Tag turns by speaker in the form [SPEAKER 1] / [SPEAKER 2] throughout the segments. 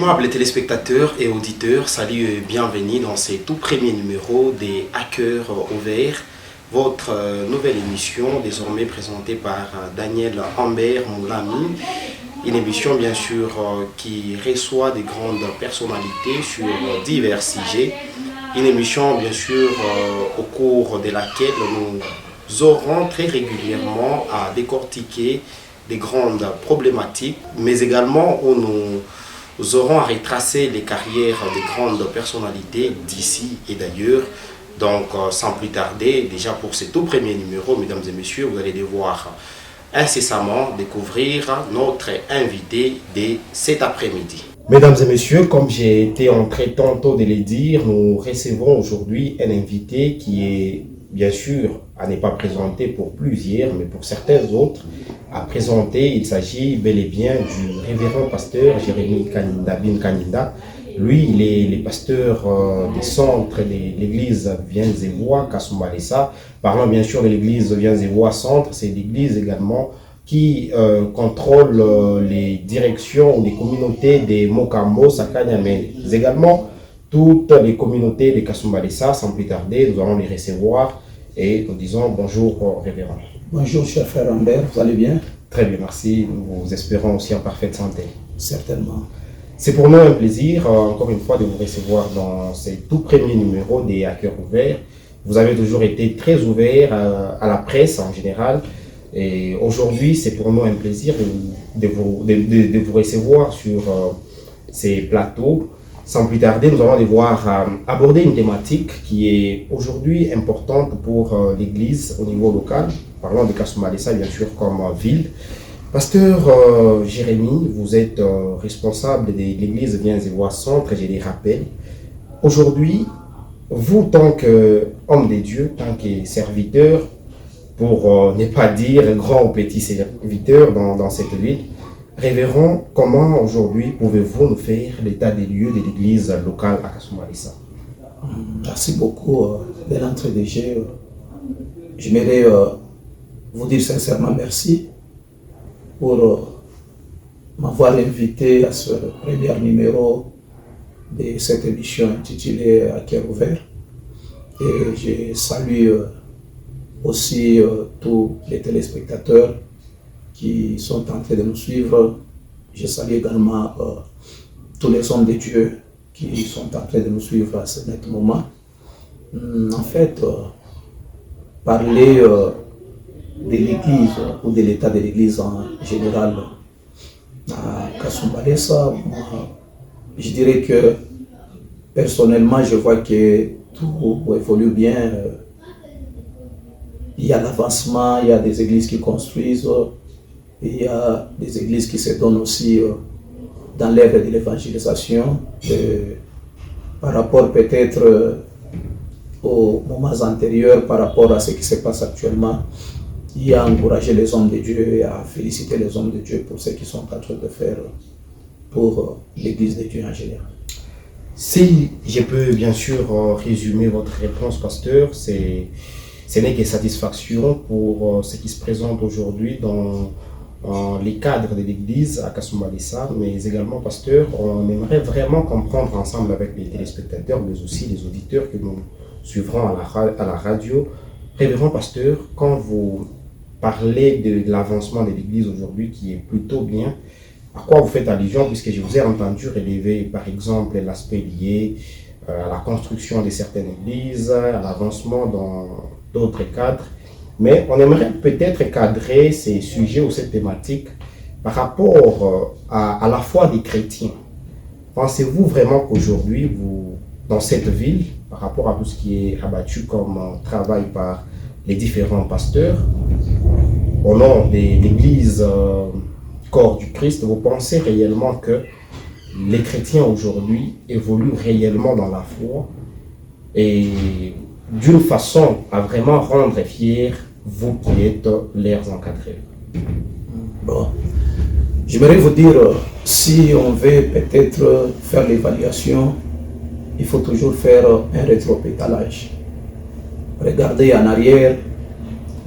[SPEAKER 1] Aimables téléspectateurs et auditeurs, salut et bienvenue dans ce tout premier numéro des Hackers ouverts, votre nouvelle émission désormais présentée par Daniel Ambert Moulami. Une émission bien sûr qui reçoit des grandes personnalités sur divers sujets. Une émission bien sûr au cours de laquelle nous aurons très régulièrement à décortiquer des grandes problématiques, mais également où nous aurons à retracer les carrières des grandes personnalités d'ici et d'ailleurs. Donc sans plus tarder, déjà pour ce tout premier numéro, mesdames et messieurs, vous allez devoir incessamment découvrir notre invité de cet après-midi. Mesdames et messieurs, comme j'ai été en train tantôt de le dire, nous recevons aujourd'hui un invité qui est bien sûr à ne pas présenter pour plusieurs, mais pour certains autres, à présenter. Il s'agit bel et bien du révérend pasteur Jérémy Kaninda Bin Kaninda. Lui, il est le pasteur des centres de l'église Viens-et-Voix, Kasumbalesa. Parlant bien sûr de l'église Viens-et-Voix Centre, c'est l'église également qui contrôle les directions des communautés de Mokambo, Sakanya, mais également toutes les communautés de Kasumbalesa. Sans plus tarder, nous allons les recevoir et nous disons bonjour révérend.
[SPEAKER 2] Bonjour cher frère Ambert, vous allez bien?
[SPEAKER 1] Très bien, merci. Nous espérons aussi en parfaite santé.
[SPEAKER 2] Certainement.
[SPEAKER 1] C'est pour nous un plaisir, encore une fois, de vous recevoir dans ce tout premier numéro des Hackers ouverts. Vous avez toujours été très ouvert à la presse en général. Et aujourd'hui, c'est pour nous un plaisir de vous recevoir sur ces plateaux. Sans plus tarder, nous allons devoir aborder une thématique qui est aujourd'hui importante pour l'Église au niveau local. Parlons de Kasumbalesa, bien sûr, comme ville. Pasteur Jérémy, vous êtes responsable de l'église Viens-et-Voix Centre, je les rappelle. Aujourd'hui, vous, tant qu'homme de Dieu, tant que serviteur, pour ne pas dire grand ou petit serviteur dans cette ville, révérend, comment aujourd'hui pouvez-vous nous faire l'état des lieux de l'église locale à Kasumbalesa?
[SPEAKER 2] Merci beaucoup de l'entrée de jeu. J'aimerais vous dire sincèrement merci pour m'avoir invité à ce premier numéro de cette émission intitulée Hackers ouverts. Et je salue aussi tous les téléspectateurs qui sont en train de nous suivre. Je salue également tous les hommes de Dieu qui sont en train de nous suivre à ce net moment. En fait, parler de l'église ou de l'état de l'église en général à Kasumbalesa, je dirais que personnellement je vois que tout évolue bien. Il y a l'avancement, il y a des églises qui construisent, il y a des églises qui se donnent aussi dans l'œuvre de l'évangélisation par rapport peut-être aux moments antérieurs, par rapport à ce qui se passe actuellement. Il a encouragé les hommes de Dieu et à féliciter les hommes de Dieu pour ce qu'ils sont en train de faire pour l'Église de Dieu en général.
[SPEAKER 1] Si je peux bien sûr résumer votre réponse, pasteur, ce n'est que satisfaction pour ce qui se présente aujourd'hui dans les cadres de l'Église à Kasumbalesa, mais également, pasteur, on aimerait vraiment comprendre ensemble avec les téléspectateurs, mais aussi les auditeurs que nous suivrons à la radio. Révérend pasteur, quand vous parlez de l'avancement de l'Église aujourd'hui qui est plutôt bien, à quoi vous faites allusion, puisque je vous ai entendu relever par exemple l'aspect lié à la construction de certaines églises, à l'avancement dans d'autres cadres, mais on aimerait peut-être cadrer ces sujets ou cette thématique par rapport à la foi des chrétiens. Pensez-vous vraiment qu'aujourd'hui, vous, dans cette ville, par rapport à tout ce qui est abattu comme travail par les différents pasteurs, au nom de l'Église corps du Christ, vous pensez réellement que les chrétiens aujourd'hui évoluent réellement dans la foi et d'une façon à vraiment rendre fiers vous qui êtes leurs encadrés?
[SPEAKER 2] Bon, j'aimerais vous dire, si on veut peut-être faire l'évaluation, il faut toujours faire un rétropédalage. Regardez en arrière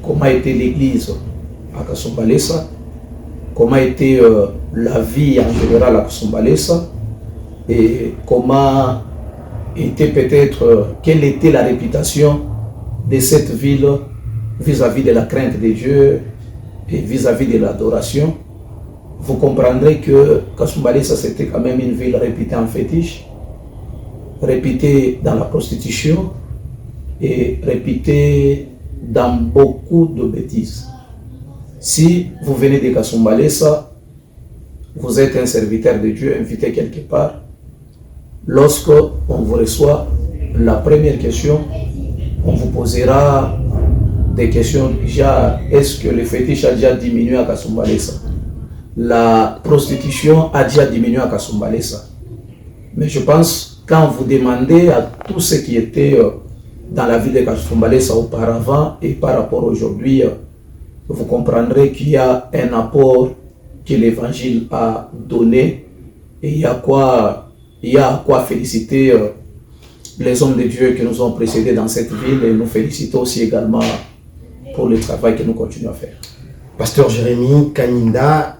[SPEAKER 2] comment était l'église à Kasumbalesa, comment était la vie en général à Kasumbalesa, et comment était peut-être, quelle était la réputation de cette ville vis-à-vis de la crainte de Dieu et vis-à-vis de l'adoration, vous comprendrez que Kasumbalesa, c'était quand même une ville réputée en fétiche, réputée dans la prostitution et réputée dans beaucoup de bêtises. Si vous venez de Kasumbalesa, vous êtes un serviteur de Dieu invité quelque part, lorsque on vous reçoit, la première question, on vous posera des questions genre, est-ce que le fétiche a déjà diminué à Kasumbalesa? La prostitution a déjà diminué à Kasumbalesa. Mais je pense, quand vous demandez à tous ceux qui étaient dans la ville de Kasumbalesa auparavant et par rapport à aujourd'hui, vous comprendrez qu'il y a un apport que l'évangile a donné et il y a à quoi féliciter les hommes de Dieu qui nous ont précédés dans cette ville et nous féliciter aussi également pour le travail que nous continuons à faire.
[SPEAKER 1] Pasteur Jérémie Kaninda,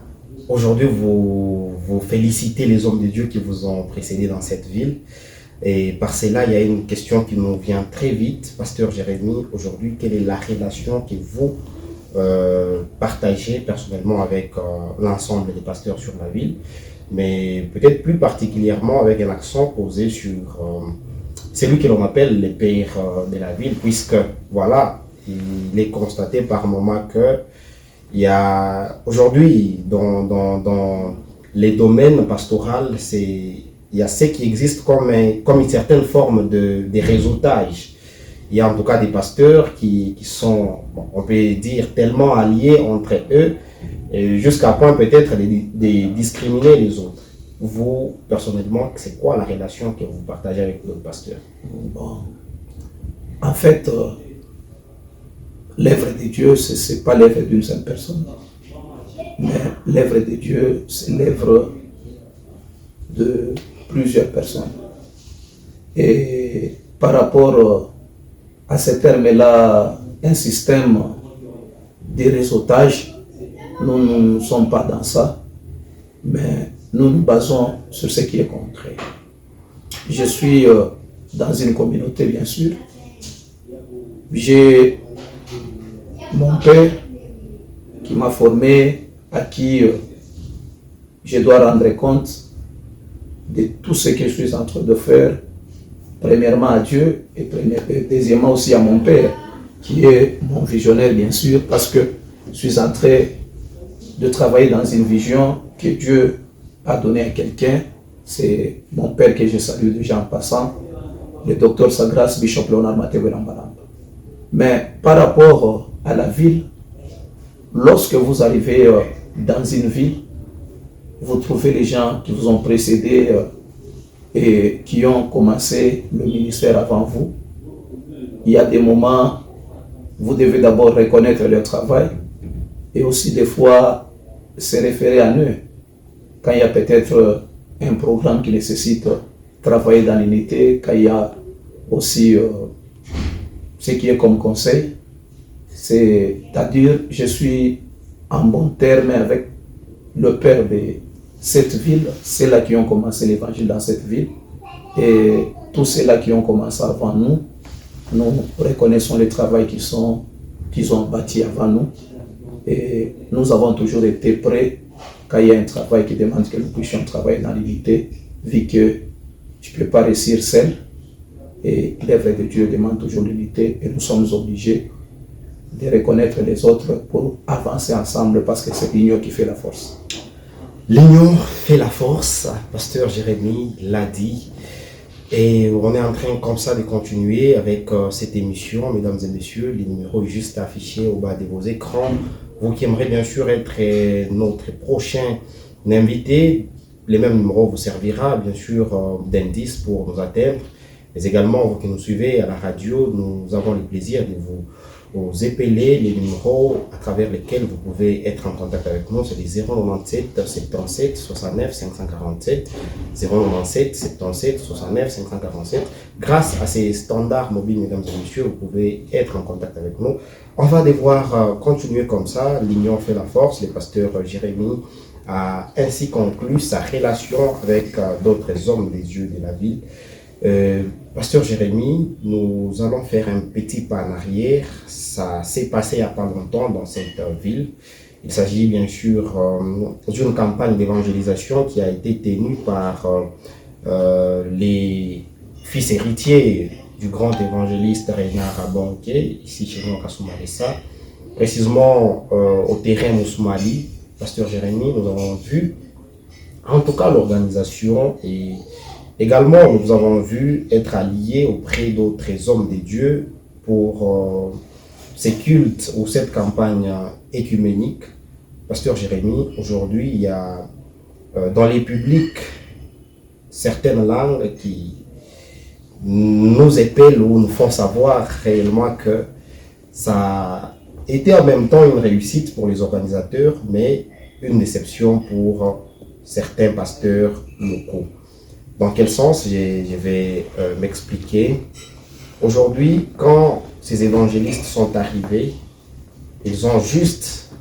[SPEAKER 1] aujourd'hui vous félicitez les hommes de Dieu qui vous ont précédés dans cette ville. Et par cela, il y a une question qui nous vient très vite. Pasteur Jérémie, aujourd'hui, quelle est la relation que vous partagez personnellement avec l'ensemble des pasteurs sur la ville, mais peut-être plus particulièrement avec un accent posé sur celui que l'on appelle les pères de la ville, puisque voilà, il est constaté par moment que il y a aujourd'hui dans les domaines pastoraux, il y a ce qui existe comme une certaine forme de réseautage. Il y a en tout cas des pasteurs qui sont, bon, on peut dire, tellement alliés entre eux, jusqu'à point peut-être de discriminer les autres. Vous, personnellement, c'est quoi la relation que vous partagez avec d'autres pasteurs?
[SPEAKER 2] Bon. En fait, l'œuvre de Dieu, ce n'est pas l'œuvre d'une seule personne. Mais l'œuvre de Dieu, c'est l'œuvre de plusieurs personnes. Et par rapport à ce terme-là, un système de réseautage, nous ne sommes pas dans ça, mais nous nous basons sur ce qui est concret. Je suis dans une communauté, bien sûr. J'ai mon père qui m'a formé, à qui je dois rendre compte de tout ce que je suis en train de faire, premièrement à Dieu et deuxièmement aussi à mon père, qui est mon visionnaire, bien sûr, parce que je suis en train de travailler dans une vision que Dieu a donnée à quelqu'un. C'est mon père que je salue déjà en passant, le docteur Sa Grâce, Bishop Léonard Mathéo Lambalamba. Mais par rapport à la ville, lorsque vous arrivez dans une ville, vous trouvez les gens qui vous ont précédé et qui ont commencé le ministère avant vous. Il y a des moments, vous devez d'abord reconnaître leur travail et aussi des fois se référer à eux. Quand il y a peut-être un programme qui nécessite travailler dans l'unité, quand il y a aussi ce qui est comme conseil, c'est-à-dire je suis en bon terme avec le père de cette ville, c'est là qui ont commencé l'évangile dans cette ville, et tous ceux-là qui ont commencé avant nous, nous reconnaissons le travail qu'ils ont bâti avant nous, et nous avons toujours été prêts quand il y a un travail qui demande que nous puissions travailler dans l'unité, vu que je ne peux pas réussir seul, et l'œuvre de Dieu demande toujours l'unité, et nous sommes obligés de reconnaître les autres pour avancer ensemble, parce que c'est l'union qui fait la force.
[SPEAKER 1] L'union fait la force, pasteur Jérémie l'a dit, et on est en train comme ça de continuer avec cette émission, mesdames et messieurs. Le numéro est juste affiché au bas de vos écrans. Vous qui aimeriez bien sûr être notre prochain invité, le même numéro vous servira bien sûr d'indice pour nous atteindre, mais également vous qui nous suivez à la radio, nous avons le plaisir de vous épeler les numéros à travers lesquels vous pouvez être en contact avec nous. C'est les 097 77 69 547, 097 77 69 547. Grâce à ces standards mobiles, mesdames et messieurs, vous pouvez être en contact avec nous. On va devoir continuer comme ça. L'union fait la force. Le pasteur Jérémie a ainsi conclu sa relation avec d'autres hommes des dieux de la ville. Pasteur Jérémie, nous allons faire un petit pas en arrière. Ça s'est passé il n'y a pas longtemps dans cette ville. Il s'agit bien sûr d'une campagne d'évangélisation qui a été tenue par les fils héritiers du grand évangéliste Renard Abonké, ici chez nous à Kasoumalessa, précisément au terrain Moussoumali. Pasteur Jérémie, nous avons vu en tout cas l'organisation et également nous avons vu être alliés auprès d'autres hommes de Dieu pour ces cultes ou cette campagne écuménique. Pasteur Jérémie, aujourd'hui il y a dans les publics certaines langues qui nous épellent ou nous font savoir réellement que ça a été en même temps une réussite pour les organisateurs, mais une déception pour certains pasteurs locaux. Dans quel sens? Je vais m'expliquer. Aujourd'hui, quand ces évangélistes sont arrivés, ils ont juste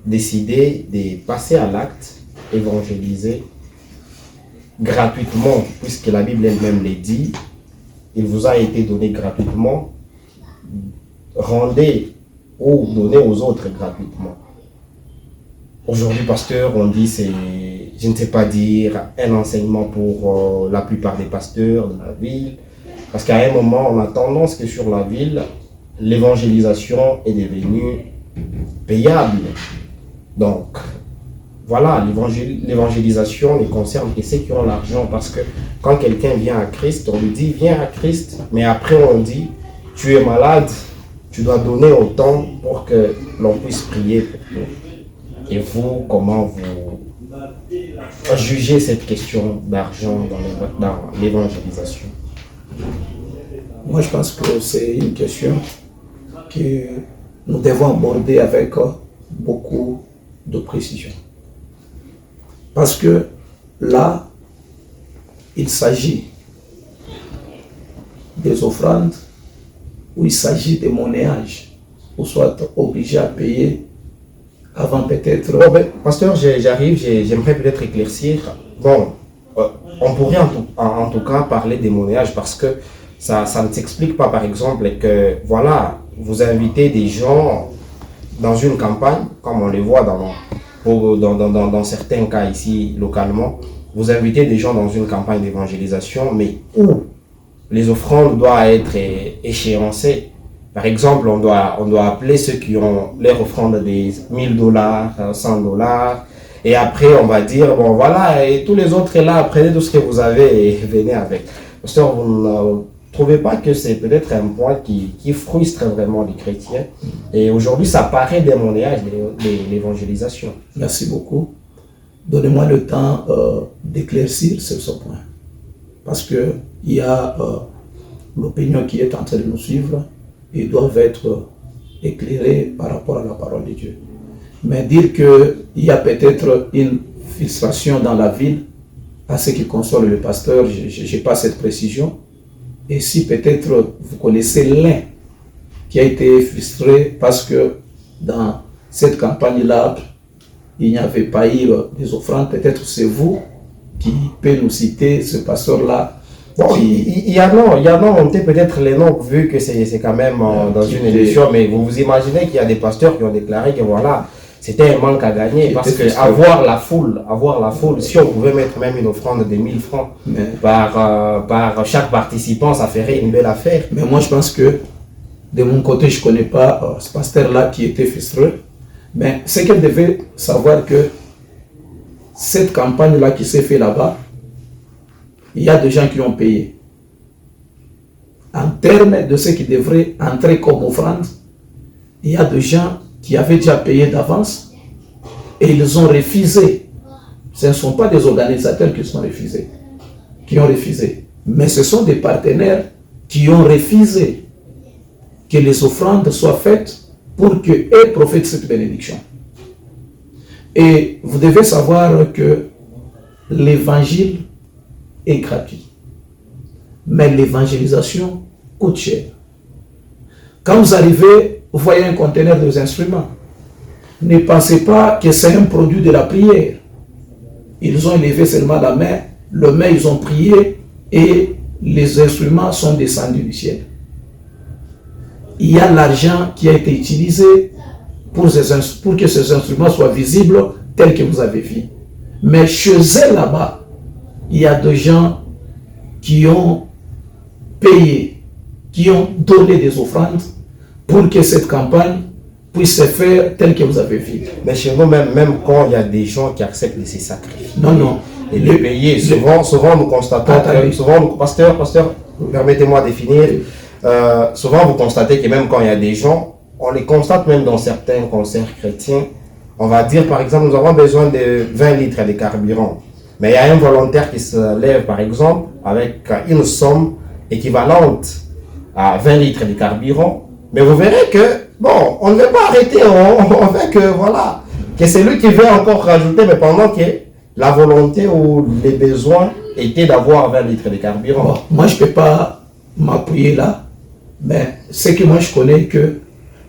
[SPEAKER 1] décidé de passer à l'acte, évangéliser gratuitement, puisque la Bible elle-même le dit, il vous a été donné gratuitement, rendez ou donnez aux autres gratuitement. Aujourd'hui, pasteur, on dit c'est, je ne sais pas dire, un enseignement pour la plupart des pasteurs de la ville, parce qu'à un moment, on a tendance que sur la ville, l'évangélisation est devenue payable. Donc, voilà, l'évangélisation ne concerne que ceux qui ont l'argent, parce que quand quelqu'un vient à Christ, on lui dit viens à Christ, mais après on dit tu es malade, tu dois donner autant pour que l'on puisse prier pour toi. Et vous, comment vous jugez cette question d'argent dans l'évangélisation?
[SPEAKER 2] Moi, je pense que c'est une question que nous devons aborder avec beaucoup de précision. Parce que là, il s'agit des offrandes ou il s'agit des monnaillages, ou soit obligé à payer avant peut-être...
[SPEAKER 1] Bon, ben, pasteur, j'arrive, j'aimerais peut-être éclaircir. Bon, on pourrait en tout cas parler des monnaillages parce que ça ne s'explique pas, par exemple, que voilà, vous invitez des gens dans une campagne, comme on le voit dans certains cas ici localement, vous invitez des gens dans une campagne d'évangélisation, mais où les offrandes doivent être échéancées. Par exemple, on doit appeler ceux qui ont leur offrande des $1000, $100, et après on va dire, bon voilà, et tous les autres là, prenez tout ce que vous avez et venez avec. Pasteur, vous ne trouvez pas que c'est peut-être un point qui frustre vraiment les chrétiens? Et aujourd'hui, ça paraît des monnayages de l'évangélisation.
[SPEAKER 2] Merci beaucoup. Donnez-moi le temps d'éclaircir sur ce point. Parce qu'il y a l'opinion qui est en train de nous suivre et doivent être éclairés par rapport à la parole de Dieu. Mais dire qu'il y a peut-être une frustration dans la ville à ce qui concerne le pasteur, je n'ai pas cette précision. Et si peut-être vous connaissez l'un qui a été frustré parce que dans cette campagne-là, il n'y avait pas eu des offrandes, peut-être c'est vous qui pouvez nous citer ce pasteur-là.
[SPEAKER 1] Bon, il y en a, on peut-être les noms, vu que c'est quand même dans une émission, mais vous vous imaginez qu'il y a des pasteurs qui ont déclaré que voilà, c'était un manque à gagner, parce que avoir la foule, si on pouvait mettre même une offrande de 1000 francs par chaque participant, ça ferait une belle affaire.
[SPEAKER 2] Mais moi je pense que de mon côté, je ne connais pas ce pasteur-là qui était frustré, mais c'est qu'elle devait savoir que cette campagne-là qui s'est faite là-bas, il y a des gens qui ont payé. En termes de ce qui devrait entrer comme offrande, il y a des gens qui avaient déjà payé d'avance et ils ont refusé. Ce ne sont pas des organisateurs qui ont refusé, mais ce sont des partenaires qui ont refusé que les offrandes soient faites pour qu'eux profitent de cette bénédiction. Et vous devez savoir que l'évangile est gratuit, mais l'évangélisation coûte cher. Quand vous arrivez, vous voyez un conteneur de instruments. ne pensez pas que c'est un produit de la prière. Ils ont élevé seulement la main, ils ont prié et les instruments sont descendus du ciel. Il y a l'argent qui a été utilisé pour que ces instruments soient visibles tels que vous avez vu. Mais chez eux là-bas, il y a des gens qui ont payé, qui ont donné des offrandes pour que cette campagne puisse se faire telle que vous avez vu.
[SPEAKER 1] Mais chez nous, même quand il y a des gens qui acceptent de se sacrifier
[SPEAKER 2] non.
[SPEAKER 1] Et de payer, souvent nous constatons, pasteur, permettez-moi de finir. Souvent vous constatez que même quand il y a des gens, on les constate même dans certains concerts chrétiens, on va dire par exemple, nous avons besoin de 20 litres de carburant. Mais il y a un volontaire qui se lève par exemple avec une somme équivalente à 20 litres de carburant. Mais vous verrez que, bon, on ne veut pas arrêter, on veut que, voilà, que c'est lui qui veut encore rajouter, mais pendant que la volonté ou les besoins étaient d'avoir 20 litres de carburant.
[SPEAKER 2] Bon, moi, je ne peux pas m'appuyer là, mais c'est que moi, je connais que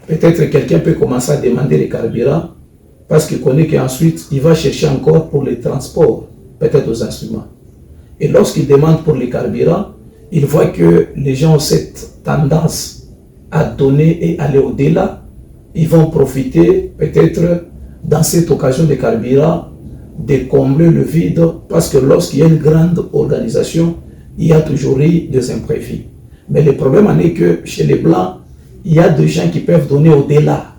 [SPEAKER 2] peut-être quelqu'un peut commencer à demander les carburants parce qu'il connaît qu'ensuite, il va chercher encore pour les transports, peut-être aux instruments. Et lorsqu'il demande pour les carburants, il voit que les gens ont cette tendance à donner et aller au-delà. Ils vont profiter peut-être dans cette occasion de carburant de combler le vide parce que lorsqu'il y a une grande organisation, il y a toujours eu des imprévus. Mais le problème est que chez les Blancs, il y a des gens qui peuvent donner au-delà.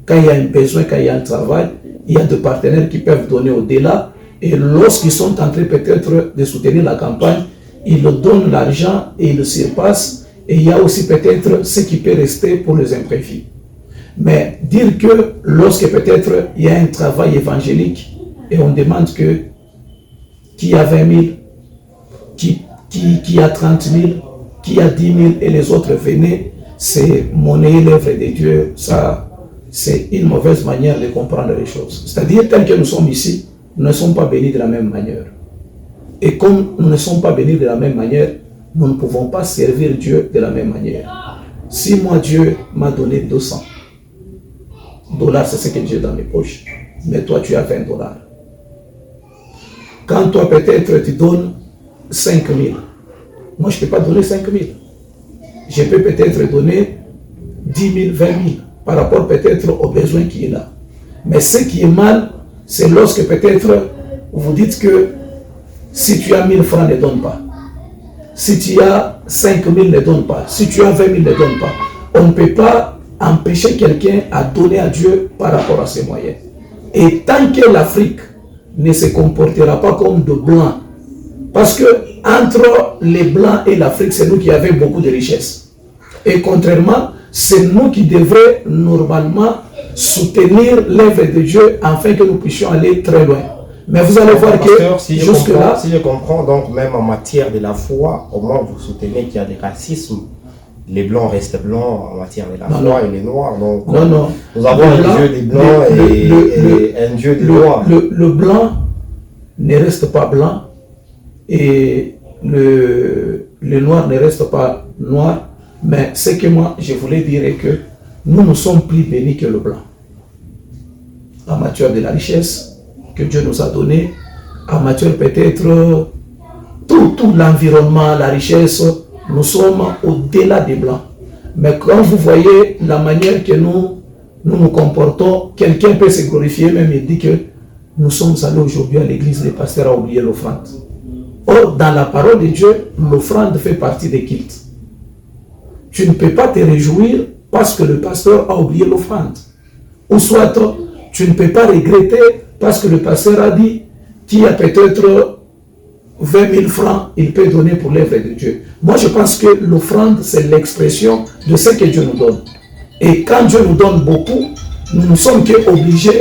[SPEAKER 2] Quand il y a un besoin, quand il y a un travail, il y a des partenaires qui peuvent donner au-delà. Et lorsqu'ils sont en train peut-être de soutenir la campagne, ils donnent l'argent et ils le surpassent. Et il y a aussi peut-être ce qui peut rester pour les imprévus. Mais dire que lorsque peut-être il y a un travail évangélique et on demande que qui a 20 000, qui a 30 000, qui a 10 000 et les autres venaient, c'est monnaie l'œuvre de Dieu. Ça, c'est une mauvaise manière de comprendre les choses. C'est-à-dire, tel que nous sommes ici, nous ne sommes pas bénis de la même manière. Et comme nous ne sommes pas bénis de la même manière, nous ne pouvons pas servir Dieu de la même manière. Si moi, Dieu m'a donné 200 $, c'est ce que j'ai dans mes poches. Mais toi, tu as 20 $. Quand toi, peut-être, tu donnes 5 000, moi, je ne peux pas donner 5 000. Je peux peut-être donner 10 000, 20 000, par rapport peut-être aux besoins qui est là. Mais ce qui est mal, c'est lorsque peut-être vous dites que si tu as 1000 francs, ne donne pas. Si tu as 5 000, ne donne pas. Si tu as 20 000, ne donne pas. On ne peut pas empêcher quelqu'un à donner à Dieu par rapport à ses moyens. Et tant que l'Afrique ne se comportera pas comme de blancs, parce que entre les blancs et l'Afrique, c'est nous qui avons beaucoup de richesses. Et contrairement, c'est nous qui devrions normalement soutenir l'œuvre de Dieu afin que nous puissions aller très loin. Mais vous allez voir que
[SPEAKER 1] jusque-là... Si je comprends, donc même en matière de la foi, au moins vous soutenez qu'il y a des racismes. Les blancs restent blancs en matière de la foi et les noirs. Donc,
[SPEAKER 2] non.
[SPEAKER 1] Nous avons un Dieu des blancs et un Dieu des noirs.
[SPEAKER 2] Le blanc ne reste pas blanc et le noir ne reste pas noir. Mais ce que moi je voulais dire est que nous sommes plus bénis que le blanc. En matière de la richesse que Dieu nous a donnée, en matière peut-être tout l'environnement, la richesse, nous sommes au-delà des blancs. Mais quand vous voyez la manière que nous comportons, quelqu'un peut se glorifier, même il dit que nous sommes allés aujourd'hui à l'église, le pasteur a oublié l'offrande. Or, dans la parole de Dieu, l'offrande fait partie des cultes. Tu ne peux pas te réjouir parce que le pasteur a oublié l'offrande. Ou soit, tu ne peux pas regretter parce que le pasteur a dit qu'il y a peut-être 20 000 francs, il peut donner pour l'œuvre de Dieu. Moi, je pense que l'offrande, c'est l'expression de ce que Dieu nous donne. Et quand Dieu nous donne beaucoup, nous ne sommes qu'obligés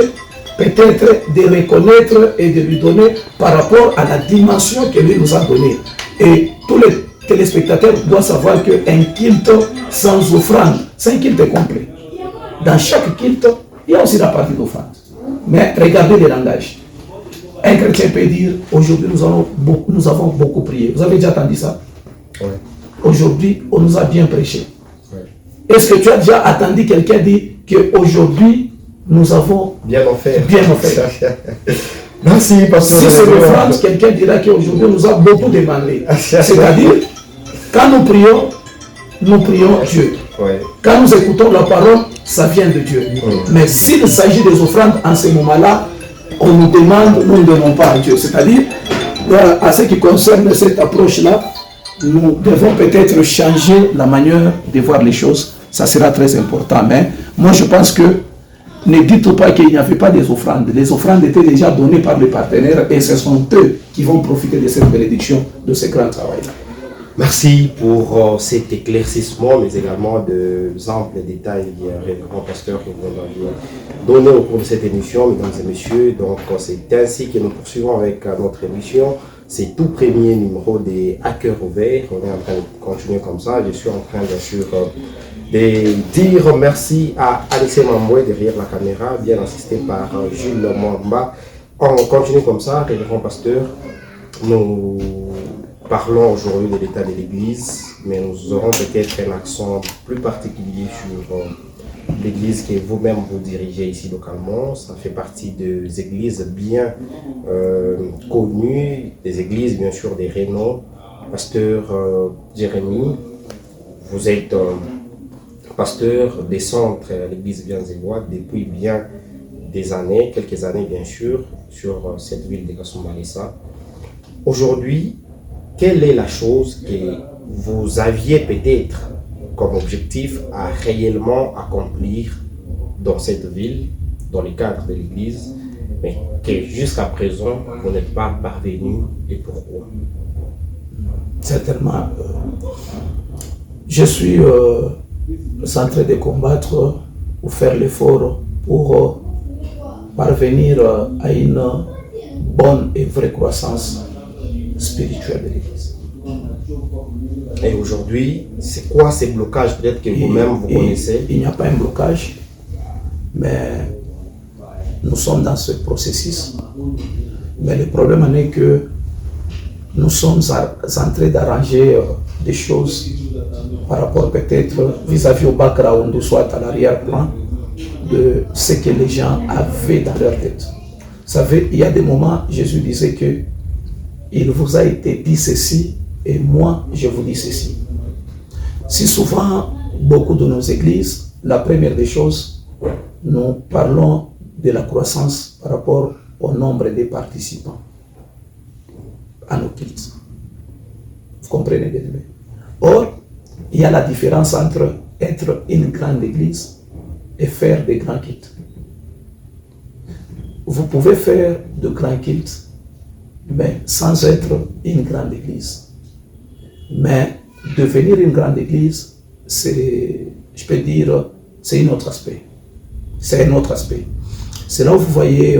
[SPEAKER 2] peut-être de reconnaître et de lui donner par rapport à la dimension que lui nous a donnée. Et tous les téléspectateurs doivent savoir qu'un culte sans offrande, c'est un culte complet. Dans chaque culte, il y a aussi la partie d'offrande. Mais regardez le langage. Un chrétien peut dire, aujourd'hui nous avons beaucoup prié. Vous avez déjà entendu ça?
[SPEAKER 1] Oui.
[SPEAKER 2] Aujourd'hui, on nous a bien prêché.
[SPEAKER 1] Oui.
[SPEAKER 2] Est-ce que tu as déjà entendu quelqu'un dire qu'aujourd'hui, nous avons
[SPEAKER 1] bien offert.
[SPEAKER 2] Bien offert.
[SPEAKER 1] Merci, pasteur.
[SPEAKER 2] Si c'est l'offrande, quelqu'un dira qu'aujourd'hui nous a beaucoup demandé. C'est-à-dire, quand nous prions Dieu.
[SPEAKER 1] Ouais.
[SPEAKER 2] Quand nous écoutons la parole, ça vient de Dieu. Mais s'il s'agit des offrandes en ce moment-là, on nous demande, nous ne demandons pas à Dieu. C'est-à-dire, à ce qui concerne cette approche-là, nous devons peut-être changer la manière de voir les choses. Ça sera très important. Mais moi, je pense que ne dites pas qu'il n'y avait pas des offrandes. Les offrandes étaient déjà données par les partenaires et ce sont eux qui vont profiter de cette bénédiction, de ce grand travail-là.
[SPEAKER 1] Merci pour cet éclaircissement, mais également de amples détails, révérend pasteur, que vous avez donné au cours de cette émission, mesdames et messieurs. Donc, c'est ainsi que nous poursuivons avec notre émission. C'est tout premier numéro des Hackers ouverts. On est en train de continuer comme ça. Je suis en train, bien sûr, de dire merci à Alexis Mamboué derrière la caméra, bien assisté par Jules Mwamba. On continue comme ça, révérend pasteur. Nous parlons aujourd'hui de l'état de l'Église, mais nous aurons peut-être un accent plus particulier sur l'Église que vous-même vous dirigez ici localement. Ça fait partie des églises bien connues, des églises bien sûr des renomms. Pasteur Jérémy, vous êtes pasteur des centres à l'Église Bienzévois depuis bien des années, quelques années bien sûr, sur cette ville de Kasumbalesa. Aujourd'hui, quelle est la chose que vous aviez peut-être comme objectif à réellement accomplir dans cette ville, dans le cadre de l'Église, mais que jusqu'à présent, vous n'êtes pas parvenu, et pourquoi?
[SPEAKER 2] Certainement, je suis en train de combattre ou faire l'effort pour parvenir à une bonne et vraie croissance spirituelle de l'Église.
[SPEAKER 1] Et aujourd'hui, c'est quoi ces blocages peut-être que vous-même vous connaissez?
[SPEAKER 2] Il n'y a pas un blocage, mais nous sommes dans ce processus. Mais le problème en est que nous sommes en train d'arranger des choses par rapport peut-être vis-à-vis au background, ou soit à l'arrière-plan de ce que les gens avaient dans leur tête. Vous savez, il y a des moments, Jésus disait que il vous a été dit ceci et moi je vous dis ceci. Si souvent, beaucoup de nos églises, la première des choses, nous parlons de la croissance par rapport au nombre des participants à nos cultes. Vous comprenez bien? Or, il y a la différence entre être une grande église et faire des grands cultes. Vous pouvez faire de grands cultes, mais sans être une grande église. Mais devenir une grande église, c'est, je peux dire, c'est un autre aspect. C'est un autre aspect. C'est là où vous voyez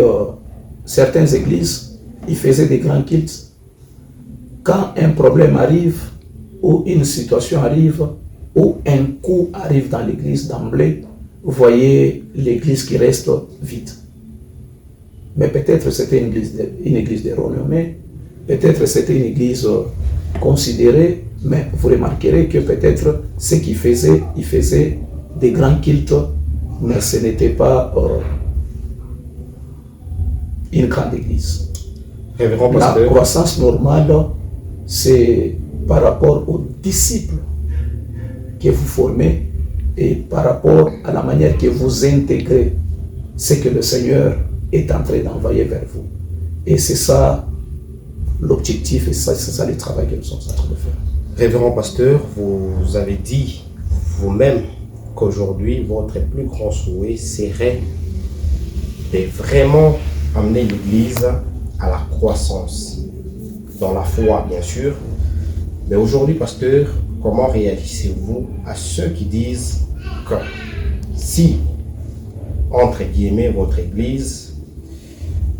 [SPEAKER 2] certaines églises, ils faisaient des grands cultes. Quand un problème arrive, ou une situation arrive, ou un coup arrive dans l'église d'emblée, vous voyez l'église qui reste vide. Mais peut-être c'était une église de renommée, peut-être c'était une église considérée, mais vous remarquerez que peut-être ce qu'ils faisaient, ils faisaient des grands cultes, mais ce n'était pas une grande église. La croissance normale, c'est par rapport aux disciples que vous formez et par rapport à la manière que vous intégrez ce que le Seigneur est en train d'envoyer vers vous. Et c'est ça l'objectif et c'est ça le travail que nous sommes en train de faire.
[SPEAKER 1] Révérend pasteur, vous avez dit vous-même qu'aujourd'hui votre plus grand souhait serait de vraiment amener l'Église à la croissance, dans la foi bien sûr. Mais aujourd'hui pasteur, comment réagissez-vous à ceux qui disent que si, entre guillemets, votre Église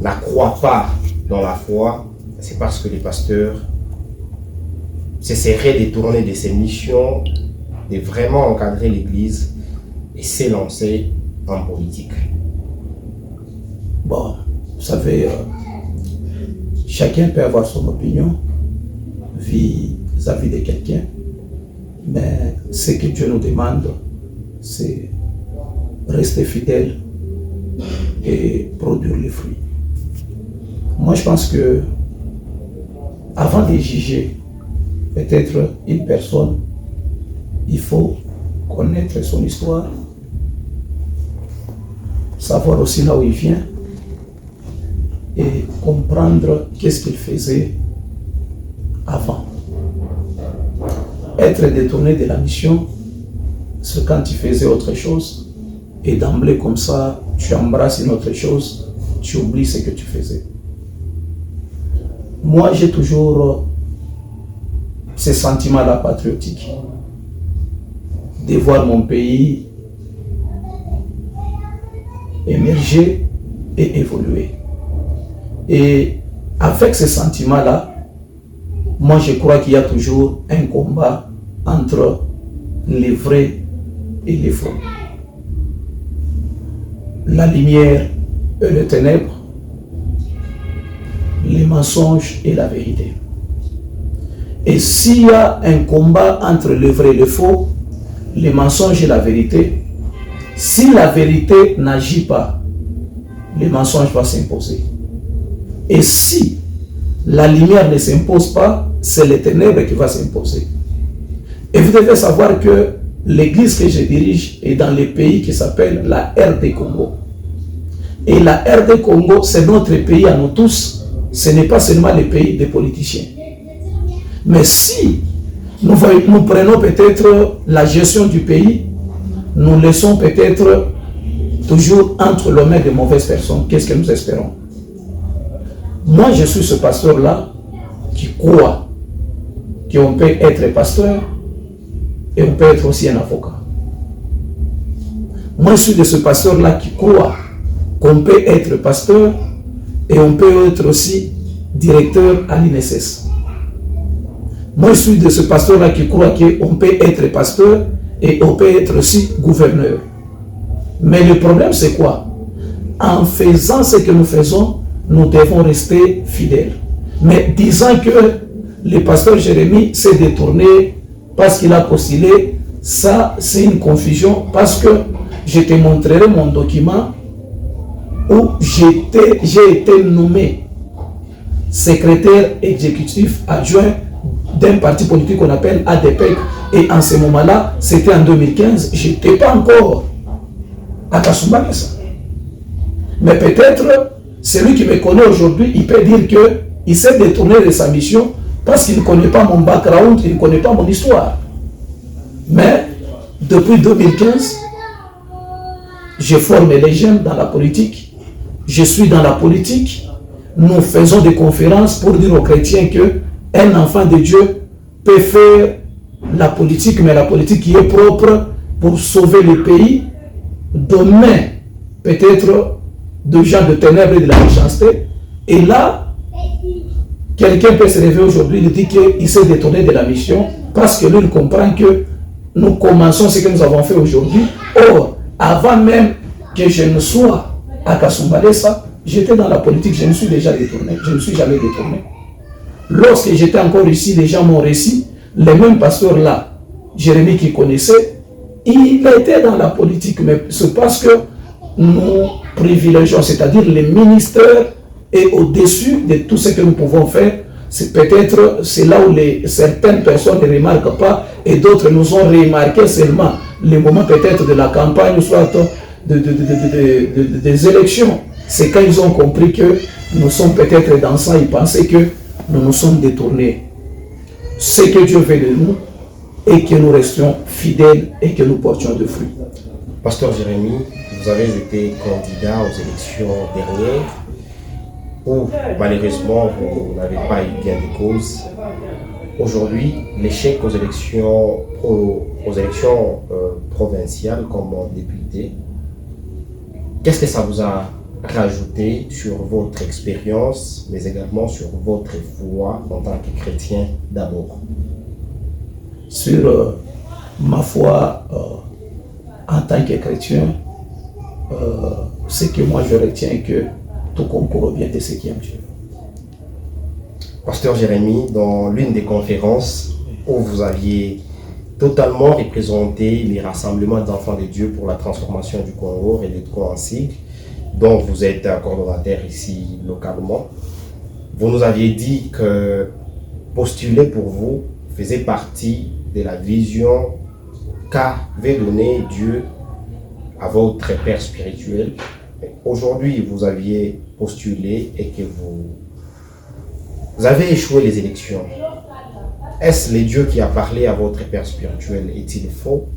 [SPEAKER 1] n'accroît pas dans la foi, c'est parce que les pasteurs s'essaieraient de tourner de ces missions, de vraiment encadrer l'Église et s'élancer en politique?
[SPEAKER 2] Bon, vous savez, chacun peut avoir son opinion vis-à-vis de quelqu'un, mais ce que Dieu nous demande, c'est rester fidèle et produire les fruits. Moi, je pense que avant de juger peut-être une personne, il faut connaître son histoire, savoir aussi là où il vient et comprendre qu'est-ce qu'il faisait avant. Être détourné de la mission, c'est quand tu faisais autre chose et d'emblée comme ça, tu embrasses une autre chose, tu oublies ce que tu faisais. Moi, j'ai toujours ce sentiment-là patriotique de voir mon pays émerger et évoluer. Et avec ce sentiment-là, moi je crois qu'il y a toujours un combat entre les vrais et les faux. La lumière et les ténèbres, les mensonges et la vérité. Et s'il y a un combat entre le vrai et le faux, les mensonges et la vérité, si la vérité n'agit pas, le mensonge va s'imposer. Et si la lumière ne s'impose pas, c'est les ténèbres qui va s'imposer. Et vous devez savoir que l'église que je dirige est dans le pays qui s'appelle la RD Congo. Et la RD Congo, c'est notre pays à nous tous. Ce n'est pas seulement le pays des politiciens. Mais si nous prenons peut-être la gestion du pays, nous laissons peut-être toujours entre les mains de mauvaises personnes. Qu'est-ce que nous espérons? Moi, je suis ce pasteur-là qui croit qu'on peut être pasteur et on peut être aussi un avocat. Moi, je suis de ce pasteur-là qui croit qu'on peut être pasteur et on peut être aussi directeur à l'INSS. Moi, je suis de ce pasteur-là qui croit qu'on peut être pasteur et on peut être aussi gouverneur. Mais le problème, c'est quoi? En faisant ce que nous faisons, nous devons rester fidèles. Mais disant que le pasteur Jérémie s'est détourné parce qu'il a postulé, ça, c'est une confusion parce que je te montrerai mon document où j'ai été nommé secrétaire exécutif adjoint d'un parti politique qu'on appelle ADPEC. Et en ce moment-là, c'était en 2015, je n'étais pas encore à Kasumbalesa. Mais peut-être, celui qui me connaît aujourd'hui, il peut dire qu'il s'est détourné de sa mission parce qu'il ne connaît pas mon background, il ne connaît pas mon histoire. Mais depuis 2015, je forme les jeunes dans la politique, je suis dans la politique, nous faisons des conférences pour dire aux chrétiens qu'un enfant de Dieu peut faire la politique, mais la politique qui est propre pour sauver le pays. Demain, peut-être de gens de ténèbres et de la méchanceté. Et là, quelqu'un peut se réveiller aujourd'hui et dire qu'il s'est détourné de la mission parce que lui, il comprend que nous commençons ce que nous avons fait aujourd'hui. Or, avant même que je ne sois à Kasumbalesa, j'étais dans la politique, je me suis déjà détourné. Je ne me suis jamais détourné. Lorsque j'étais encore ici, les gens m'ont réussi. Le même pasteur là, Jérémie qui connaissait, il était dans la politique, mais c'est parce que nous privilégions, c'est-à-dire les ministères est au-dessus de tout ce que nous pouvons faire. C'est peut-être c'est là où certaines personnes ne remarquent pas et d'autres nous ont remarqué seulement les moments peut-être de la campagne, soit des élections. C'est quand ils ont compris que nous sommes peut-être dans ça, ils pensaient que nous nous sommes détournés. Ce que Dieu veut de nous et que nous restions fidèles et que nous portions de fruits.
[SPEAKER 1] Pasteur Jérémie, vous avez été candidat aux élections dernières où malheureusement vous n'avez pas eu gain de cause. Aujourd'hui, l'échec aux élections provinciales comme député, qu'est-ce que ça vous a rajouté sur votre expérience, mais également sur votre foi en tant que chrétien d'abord?
[SPEAKER 2] Sur ma foi en tant que chrétien, c'est que moi je retiens que tout concourt bien de ce qui aime Dieu.
[SPEAKER 1] Pasteur Jérémie, dans l'une des conférences où vous aviez totalement représenté les rassemblements d'enfants de Dieu pour la transformation du Congo et les trois en sigle, dont vous êtes coordonnateur ici localement, vous nous aviez dit que postuler pour vous faisait partie de la vision qu'avait donnée Dieu à votre père spirituel. Aujourd'hui, vous aviez postulé et que vous avez échoué les élections. Est-ce le Dieu qui a parlé à votre père spirituel est-il faux?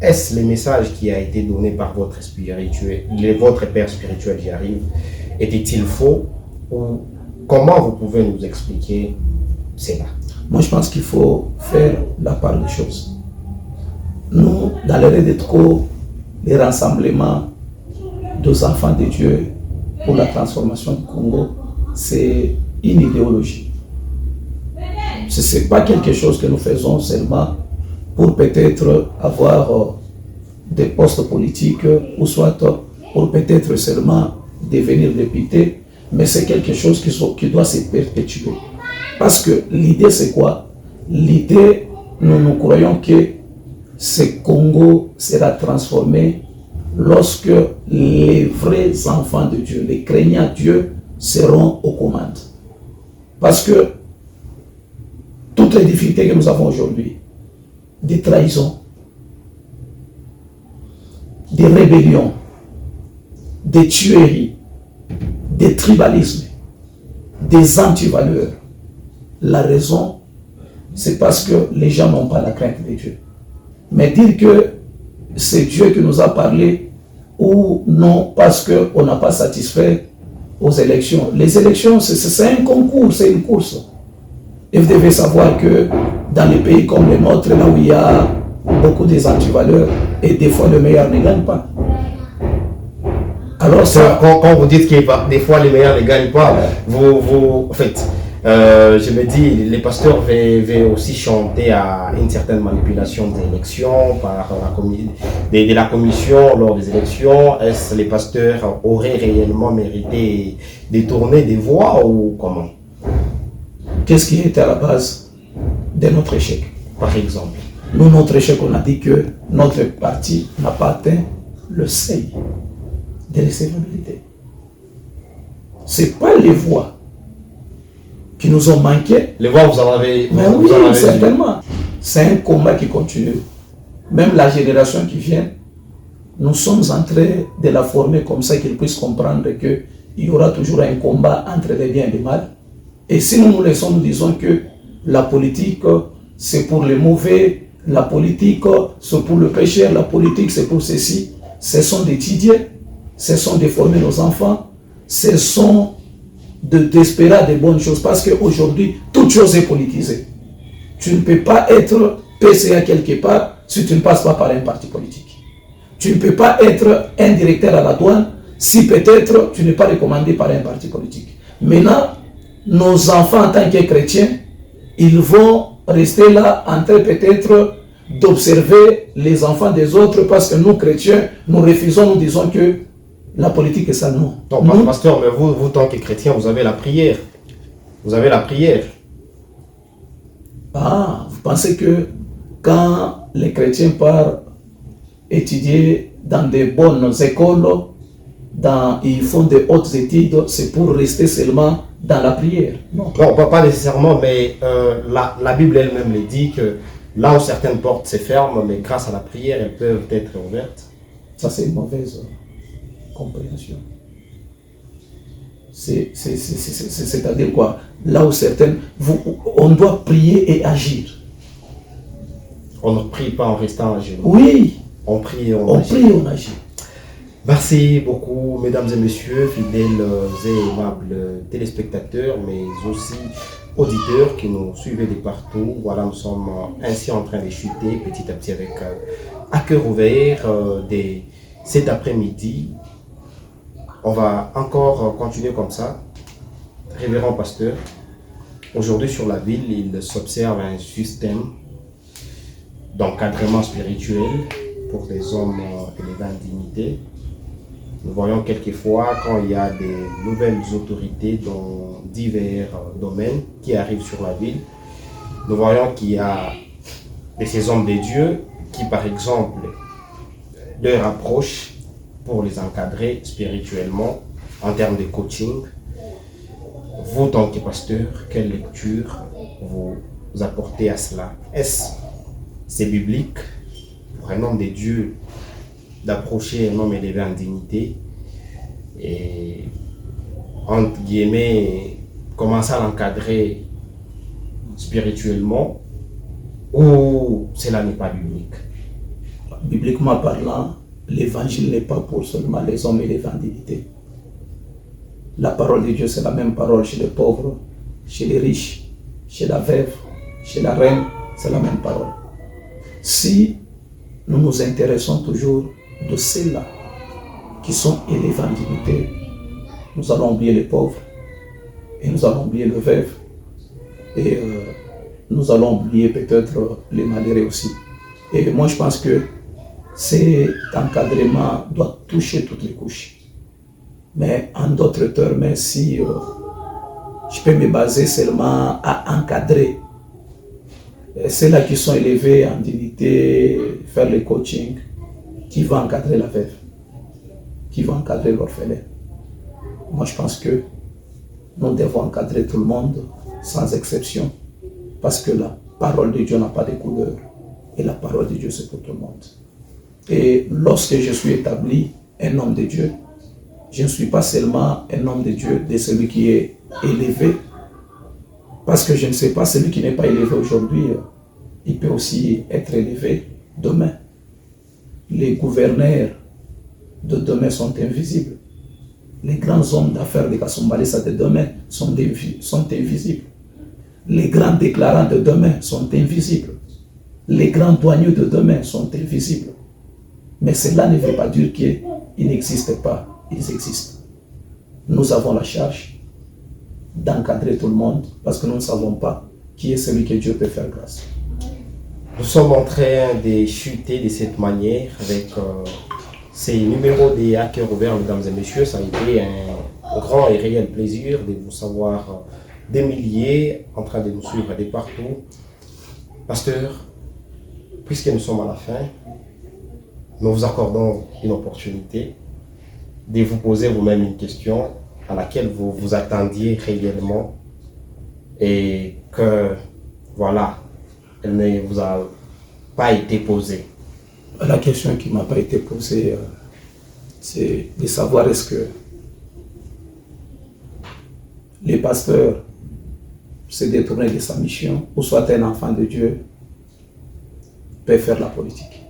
[SPEAKER 1] Est-ce le message qui a été donné par votre père spirituel, j'y arrive, était-il faux? Ou comment vous pouvez nous expliquer cela?
[SPEAKER 2] Moi, je pense qu'il faut faire la part des choses. Nous, dans les rédétro, les rassemblements des enfants de Dieu pour la transformation du Congo, c'est une idéologie. Ce n'est pas quelque chose que nous faisons seulement pour peut-être avoir des postes politiques ou soit pour peut-être seulement devenir député, mais c'est quelque chose qui doit se perpétuer. Parce que l'idée, c'est quoi? L'idée, nous croyons que ce Congo sera transformé lorsque les vrais enfants de Dieu, les craignants de Dieu, seront aux commandes. Parce que toutes les difficultés que nous avons aujourd'hui, des trahisons, des rébellions, des tueries, des tribalismes, des antivaleurs, la raison, c'est parce que les gens n'ont pas la crainte de Dieu. Mais dire que c'est Dieu qui nous a parlé ou non parce qu'on n'a pas satisfait aux élections. Les élections, c'est un concours, c'est une course. Et vous devez savoir que dans les pays comme le nôtre, là où il y a beaucoup des antivaleurs, et des fois le meilleur ne gagne pas.
[SPEAKER 1] Alors ça, quand vous dites que des fois les meilleurs ne gagnent pas, en fait, je me dis, les pasteurs vont aussi chanter à une certaine manipulation des élections par de la commission lors des élections. Est-ce que les pasteurs auraient réellement mérité de tourner des voix ou comment?
[SPEAKER 2] Qu'est-ce qui était à la base de notre échec?
[SPEAKER 1] Par exemple,
[SPEAKER 2] nous, notre échec, on a dit que notre parti n'a pas atteint le seuil de recevabilité. Ce n'est pas les voix qui nous ont manqué.
[SPEAKER 1] Les voix, vous en avez.
[SPEAKER 2] Mais oui, certainement. C'est un combat qui continue. Même la génération qui vient, nous sommes en train de la former comme ça qu'ils puissent comprendre qu'il y aura toujours un combat entre les biens et les mal. Et si nous nous laissons, nous disons que la politique, c'est pour les mauvais, la politique, c'est pour le pécheur, la politique, c'est pour ceci. Ce sont d'étudier, ce sont de former nos enfants, ce sont d'espérer de bonnes choses. Parce qu'aujourd'hui, toute chose est politisée. Tu ne peux pas être PCA quelque part si tu ne passes pas par un parti politique. Tu ne peux pas être un directeur à la douane si peut-être tu n'es pas recommandé par un parti politique. Maintenant, nos enfants en tant que chrétiens, ils vont rester là en train peut-être d'observer les enfants des autres parce que nous, chrétiens, nous refusons, nous disons que la politique est ça, non.
[SPEAKER 1] Non, pasteur, mais vous, tant que chrétien, vous avez la prière. Vous avez la prière.
[SPEAKER 2] Ah, vous pensez que quand les chrétiens partent étudier dans des bonnes écoles, ils font de hautes études, c'est pour rester seulement dans la prière?
[SPEAKER 1] Non, pas nécessairement, mais la Bible elle-même le dit que là où certaines portes se ferment, mais grâce à la prière, elles peuvent être ouvertes.
[SPEAKER 2] Ça, c'est une mauvaise compréhension. C'est-à-dire quoi? Là où certaines... on doit prier et agir.
[SPEAKER 1] On ne prie pas en restant à genoux.
[SPEAKER 2] Oui.
[SPEAKER 1] On prie et
[SPEAKER 2] on agit. On agit.
[SPEAKER 1] Merci beaucoup, mesdames et messieurs, fidèles et aimables téléspectateurs, mais aussi auditeurs qui nous suivent de partout. Voilà, nous sommes ainsi en train de chuter petit à petit avec à cœur ouvert cet après-midi. On va encore continuer comme ça. Révérend pasteur, aujourd'hui sur la ville, il s'observe un système d'encadrement spirituel pour les hommes élevant dignité. Nous voyons quelquefois quand il y a des nouvelles autorités dans divers domaines qui arrivent sur la ville, nous voyons qu'il y a de ces hommes de Dieu qui, par exemple, leur approche pour les encadrer spirituellement en termes de coaching. Vous, en tant que pasteur, quelle lecture vous apportez à cela? Est-ce c'est biblique pour un homme de Dieu d'approcher un homme élevé en dignité et, entre guillemets, commencer à l'encadrer spirituellement, ou cela n'est pas biblique?
[SPEAKER 2] Bibliquement parlant, l'évangile n'est pas pour seulement les hommes élevés en dignité. La parole de Dieu, c'est la même parole chez les pauvres, chez les riches, chez la veuve, chez la reine, c'est la même parole. Si nous nous intéressons toujours de ceux-là qui sont élevés en dignité, nous allons oublier les pauvres et nous allons oublier les veuves et nous allons oublier peut-être les malheureux aussi. Et moi je pense que cet encadrement doit toucher toutes les couches. Mais en d'autres termes, si je peux me baser seulement à encadrer ceux-là qui sont élevés en dignité, faire le coaching, qui va encadrer la veuve, qui va encadrer l'orphelin. Moi, je pense que nous devons encadrer tout le monde, sans exception, parce que la parole de Dieu n'a pas de couleur, et la parole de Dieu, c'est pour tout le monde. Et lorsque je suis établi un homme de Dieu, je ne suis pas seulement un homme de Dieu, de celui qui est élevé, parce que je ne sais pas, celui qui n'est pas élevé aujourd'hui, il peut aussi être élevé demain. Les gouverneurs de demain sont invisibles. Les grands hommes d'affaires de Kasumbalesa de demain sont invisibles. Les grands déclarants de demain sont invisibles. Les grands douaniers de demain sont invisibles. Mais cela ne veut pas dire qu'ils n'existent pas. Ils existent. Nous avons la charge d'encadrer tout le monde parce que nous ne savons pas qui est celui que Dieu peut faire grâce.
[SPEAKER 1] Nous sommes en train de chuter de cette manière avec ces numéros des hackers ouverts, mesdames et messieurs. Ça a été un grand et réel plaisir de vous savoir des milliers en train de nous suivre de partout. Pasteur, puisque nous sommes à la fin, nous vous accordons une opportunité de vous poser vous-même une question à laquelle vous vous attendiez réellement et que, voilà, elle ne vous a pas été posée.
[SPEAKER 2] La question qui ne m'a pas été posée, c'est de savoir est-ce que les pasteurs se détournent de sa mission ou soit un enfant de Dieu peut faire la politique.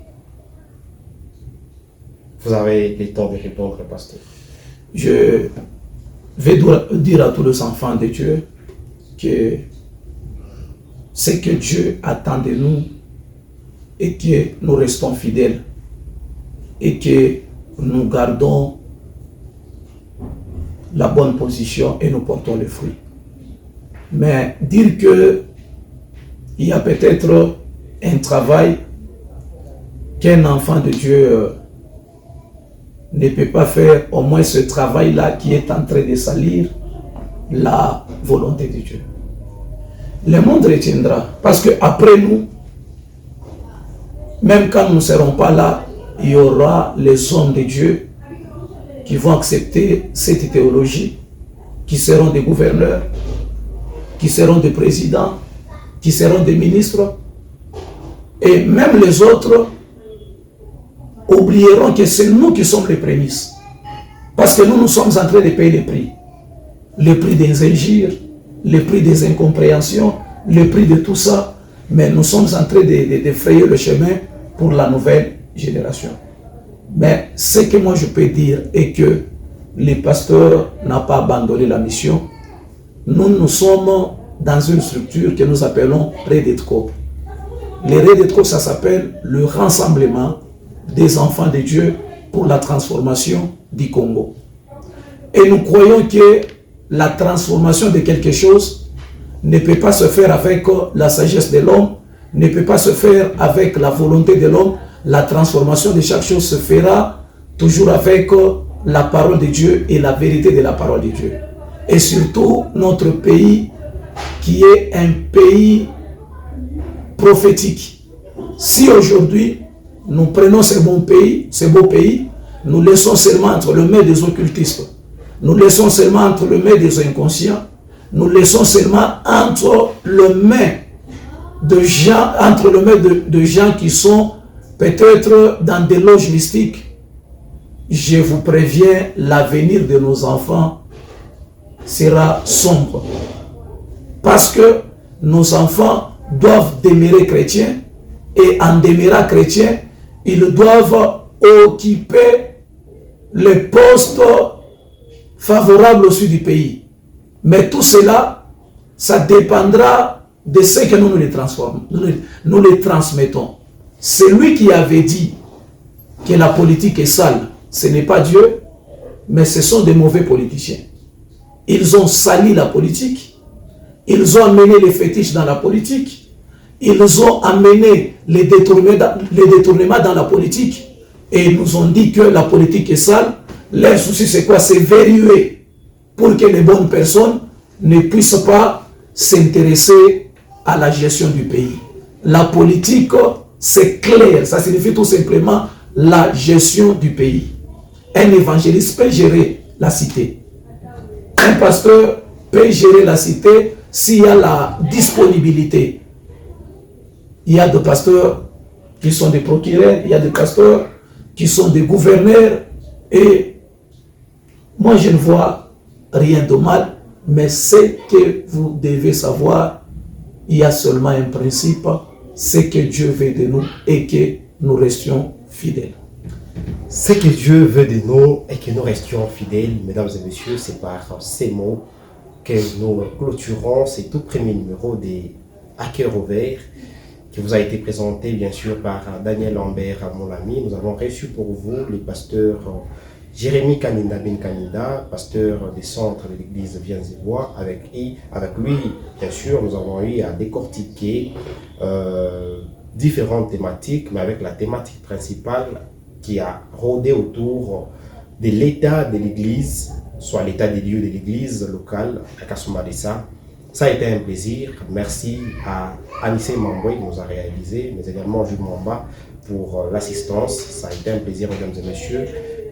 [SPEAKER 1] Vous avez le temps de répondre, pasteur.
[SPEAKER 2] Je vais dire à tous les enfants de Dieu que ce que Dieu attend de nous et que nous restons fidèles et que nous gardons la bonne position et nous portons les fruits. Mais dire qu'il y a peut-être un travail qu'un enfant de Dieu ne peut pas faire, au moins ce travail-là qui est en train de salir la volonté de Dieu. Le monde retiendra, parce qu'après nous, même quand nous ne serons pas là, il y aura les hommes de Dieu qui vont accepter cette théologie, qui seront des gouverneurs, qui seront des présidents, qui seront des ministres, et même les autres oublieront que c'est nous qui sommes les prémices. Parce que nous sommes en train de payer les prix. Le prix des injures, le prix des incompréhensions, le prix de tout ça. Mais nous sommes en train de frayer le chemin pour la nouvelle génération. Mais ce que moi je peux dire est que les pasteurs n'ont pas abandonné la mission. Nous sommes dans une structure que nous appelons Redetco. Les Redetco, ça s'appelle le rassemblement des enfants de Dieu pour la transformation du Congo. Et nous croyons que la transformation de quelque chose ne peut pas se faire avec la sagesse de l'homme, ne peut pas se faire avec la volonté de l'homme. La transformation de chaque chose se fera toujours avec la parole de Dieu et la vérité de la parole de Dieu. Et surtout notre pays qui est un pays prophétique. Si aujourd'hui nous prenons ce beau pays, nous laissons seulement entre les mains des occultistes, nous laissons seulement entre les mains des inconscients, nous laissons seulement entre les mains de gens qui sont peut-être dans des loges mystiques, je vous préviens, l'avenir de nos enfants sera sombre. Parce que nos enfants doivent demeurer chrétiens, et en demeurant chrétiens, ils doivent occuper les postes favorables au sud du pays. Mais tout cela, ça dépendra de ce que nous les transformons, nous les transmettons. Celui qui avait dit que la politique est sale, ce n'est pas Dieu, mais ce sont des mauvais politiciens. Ils ont sali la politique, ils ont amené les fétiches dans la politique, ils ont amené les détournements dans la politique, et ils nous ont dit que la politique est sale. Leur souci c'est quoi? C'est verrouiller pour que les bonnes personnes ne puissent pas s'intéresser à la gestion du pays. La politique, c'est clair, ça signifie tout simplement la gestion du pays. Un évangéliste peut gérer la cité. Un pasteur peut gérer la cité s'il y a la disponibilité. Il y a des pasteurs qui sont des procureurs, il y a des pasteurs qui sont des gouverneurs, et moi je ne vois rien de mal, mais ce que vous devez savoir, il y a seulement un principe, c'est que Dieu veut de nous et que nous restions fidèles.
[SPEAKER 1] Ce que Dieu veut de nous et que nous restions fidèles, mesdames et messieurs, c'est par ces mots que nous clôturons ce tout premier numéro des À cœur ouvert, qui vous a été présenté bien sûr par Daniel Ambert, mon ami. Nous avons reçu pour vous le pasteur Jérémy Kaninda Ben Kanida, pasteur des centres de l'église Viens-et-Vois. Avec lui, bien sûr, nous avons eu à décortiquer différentes thématiques, mais avec la thématique principale qui a rôdé autour de l'état de l'église, soit l'état des lieux de l'église locale à Kasumbalesa. Ça a été un plaisir. Merci à Anissé Mamboy qui nous a réalisé, mais également Jules Mamba pour l'assistance. Ça a été un plaisir, mesdames et messieurs.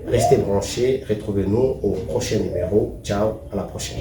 [SPEAKER 1] Restez branchés, retrouvez-nous au prochain numéro. Ciao, à la prochaine.